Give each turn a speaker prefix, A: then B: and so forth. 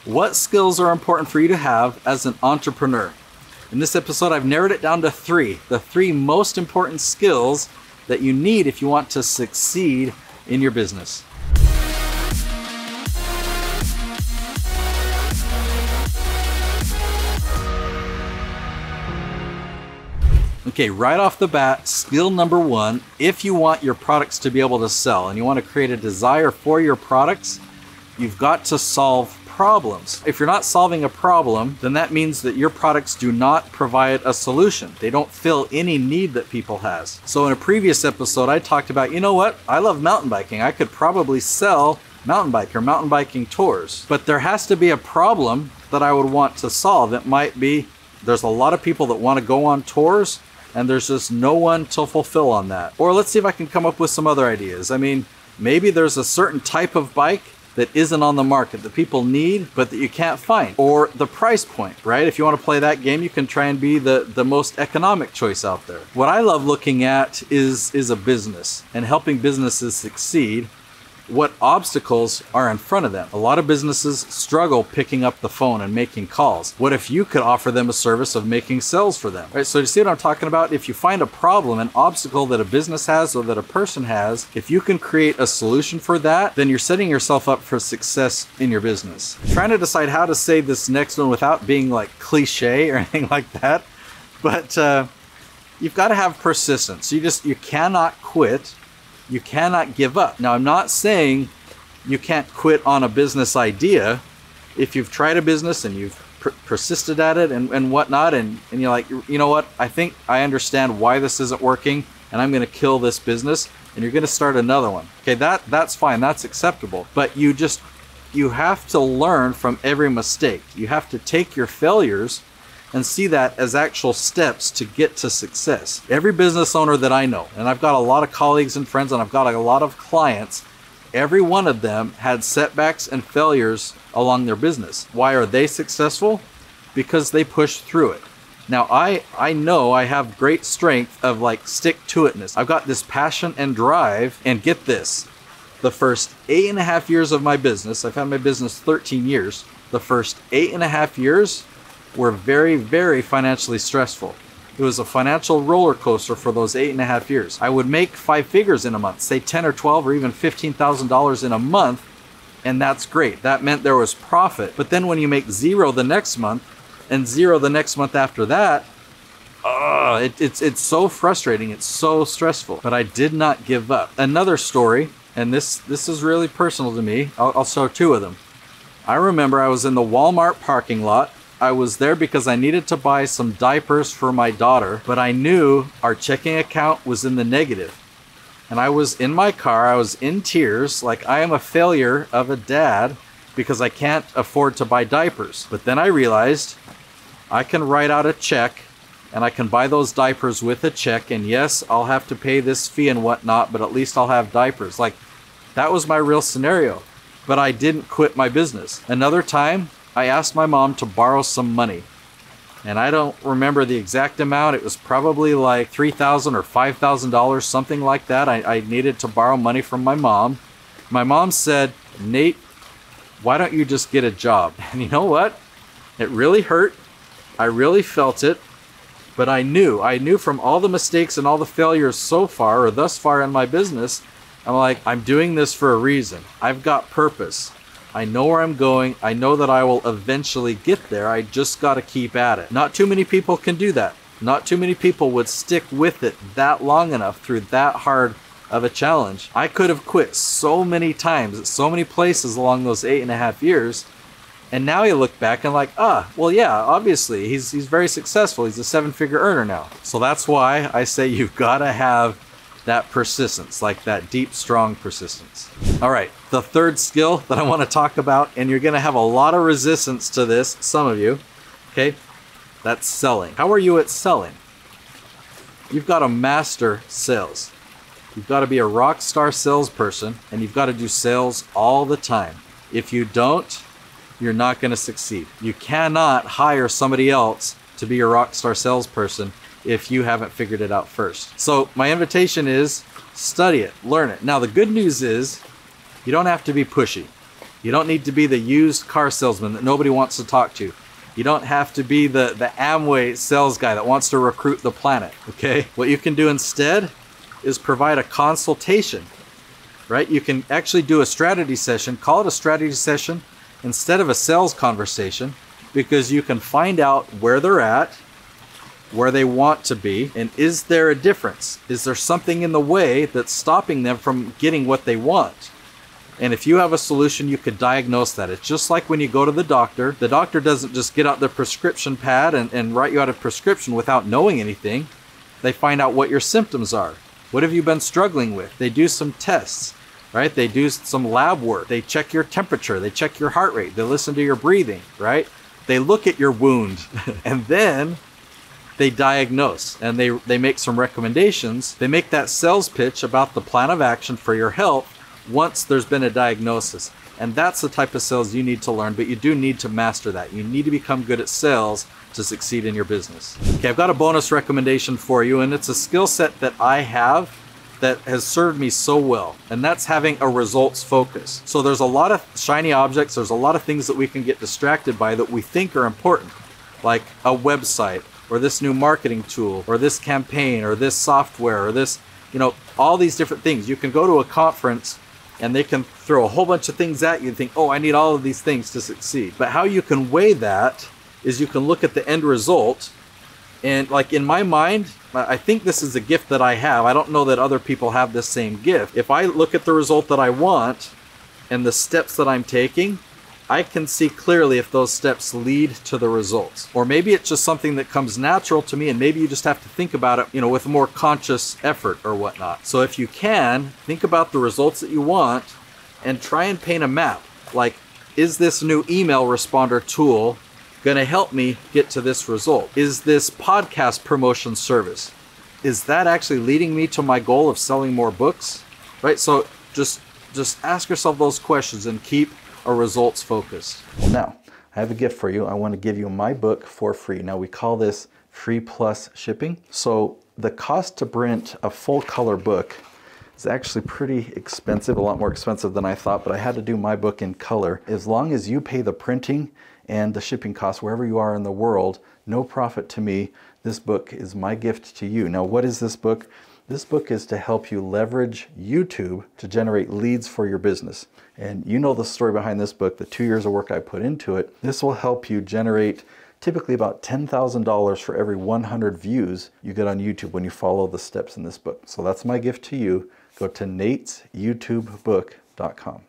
A: What skills are important for you to have as an entrepreneur? In this episode, I've narrowed it down to three. The three most important skills that you need if you want to succeed in your business. Okay, right off the bat, skill number one, if you want your products to be able to sell and you want to create a desire for your products, you've got to solve problems. If you're not solving a problem, then that means that your products do not provide a solution. They don't fill any need that people has. So in a previous episode, I talked about, you know what? I love mountain biking. I could probably sell mountain bike or mountain biking tours, but there has to be a problem that I would want to solve. It might be, there's a lot of people that want to go on tours and there's just no one to fulfill on that. Or let's see if I can come up with some other ideas. I mean, maybe there's a certain type of bike that isn't on the market that people need, but that you can't find. Or the price point, right? If you want to play that game, you can try and be the most economic choice out there. What I love looking at is a business and helping businesses succeed. What obstacles are in front of them? A lot of businesses struggle picking up the phone and making calls. What if you could offer them a service of making sales for them? Right? So you see what I'm talking about? If you find a problem, an obstacle that a business has or that a person has, if you can create a solution for that, then you're setting yourself up for success in your business. I'm trying to decide how to say this next one without being like cliche or anything like that, but you've got to have persistence. You cannot quit. You cannot give up. Now, I'm not saying you can't quit on a business idea. If you've tried a business and you've persisted at it and whatnot, and you're like, you know what, I think I understand why this isn't working and I'm gonna kill this business, and you're gonna start another one. Okay, that's fine, that's acceptable. But you have to learn from every mistake. You have to take your failures and see that as actual steps to get to success. Every business owner that I know, and I've got a lot of colleagues and friends and I've got a lot of clients, every one of them had setbacks and failures along their business. Why are they successful? Because they pushed through it. Now, I know I have great strength of like stick-to-itness. I've got this passion and drive, and get this, the first 8.5 years of my business, I've had my business 13 years, the first 8.5 years were very, very financially stressful. It was a financial roller coaster for those 8.5 years. I would make 5 figures in a month, say 10 or 12 or even $15,000 in a month, and that's great. That meant there was profit. But then when you make zero the next month and zero the next month after that, it's so frustrating. It's so stressful. But I did not give up. Another story, and this is really personal to me. I'll show 2 of them. I remember I was in the Walmart parking lot. I was there because I needed to buy some diapers for my daughter, but I knew our checking account was in the negative. And I was in my car, I was in tears, like I am a failure of a dad because I can't afford to buy diapers. But then I realized I can write out a check and I can buy those diapers with a check, and yes, I'll have to pay this fee and whatnot, but at least I'll have diapers. Like, that was my real scenario. But I didn't quit my business. Another time, I asked my mom to borrow some money, and I don't remember the exact amount. It was probably like $3,000 or $5,000, something like that. I needed to borrow money from my mom. My mom said, "Nate, why don't you just get a job?" And you know what? It really hurt. I really felt it, but I knew from all the mistakes and all the failures so far, or thus far in my business, I'm like, I'm doing this for a reason. I've got purpose. I know where I'm going. I know that I will eventually get there. I just got to keep at it. Not too many people can do that. Not too many people would stick with it that long enough through that hard of a challenge. I could have quit so many times at so many places along those 8.5 years. And now you look back and like, well, yeah, obviously he's very successful. He's a 7-figure earner now. So that's why I say you've got to have that persistence, like that deep, strong persistence. All right, the third skill that I want to talk about, and you're gonna have a lot of resistance to this, some of you, okay? That's selling. How are you at selling? You've got to master sales. You've got to be a rock star salesperson, and you've got to do sales all the time. If you don't, you're not gonna succeed. You cannot hire somebody else to be a rock star salesperson if you haven't figured it out first. So my invitation is study it, learn it. Now the good news is you don't have to be pushy. You don't need to be the used car salesman that nobody wants to talk to. You don't have to be the Amway sales guy that wants to recruit the planet, okay? What you can do instead is provide a consultation, right? You can actually do a strategy session, call it a strategy session instead of a sales conversation, because you can find out where they're at, where they want to be, and is there a difference? Is there something in the way that's stopping them from getting what they want? And if you have a solution, you could diagnose that. It's just like when you go to the doctor doesn't just get out their prescription pad and write you out a prescription without knowing anything. They find out what your symptoms are. What have you been struggling with? They do some tests, right? They do some lab work. They check your temperature. They check your heart rate. They listen to your breathing, right? They look at your wound and then they diagnose and they make some recommendations. They make that sales pitch about the plan of action for your health once there's been a diagnosis. And that's the type of sales you need to learn, but you do need to master that. You need to become good at sales to succeed in your business. Okay, I've got a bonus recommendation for you, and it's a skill set that I have that has served me so well, and that's having a results focus. So there's a lot of shiny objects, there's a lot of things that we can get distracted by that we think are important, like a website, or this new marketing tool, or this campaign, or this software, or this, all these different things. You can go to a conference and they can throw a whole bunch of things at you and think, oh, I need all of these things to succeed. But how you can weigh that is you can look at the end result. And like in my mind, I think this is a gift that I have. I don't know that other people have this same gift. If I look at the result that I want and the steps that I'm taking, I can see clearly if those steps lead to the results. Or maybe it's just something that comes natural to me and maybe you just have to think about it, with a more conscious effort or whatnot. So if you can, think about the results that you want and try and paint a map. Like, is this new email responder tool going to help me get to this result? Is this podcast promotion service, is that actually leading me to my goal of selling more books? Right? So just ask yourself those questions and keep a results focused. Well, now I have a gift for you. I want to give you my book for free. Now we call this free plus shipping. So the cost to print a full color book is actually pretty expensive, a lot more expensive than I thought, but I had to do my book in color. As long as you pay the printing and the shipping costs wherever you are in the world, no profit to me. This book is my gift to you. Now, what is this book? This book is to help you leverage YouTube to generate leads for your business. And you know the story behind this book, the 2 years of work I put into it. This will help you generate typically about $10,000 for every 100 views you get on YouTube when you follow the steps in this book. So that's my gift to you. Go to natesyoutubebook.com.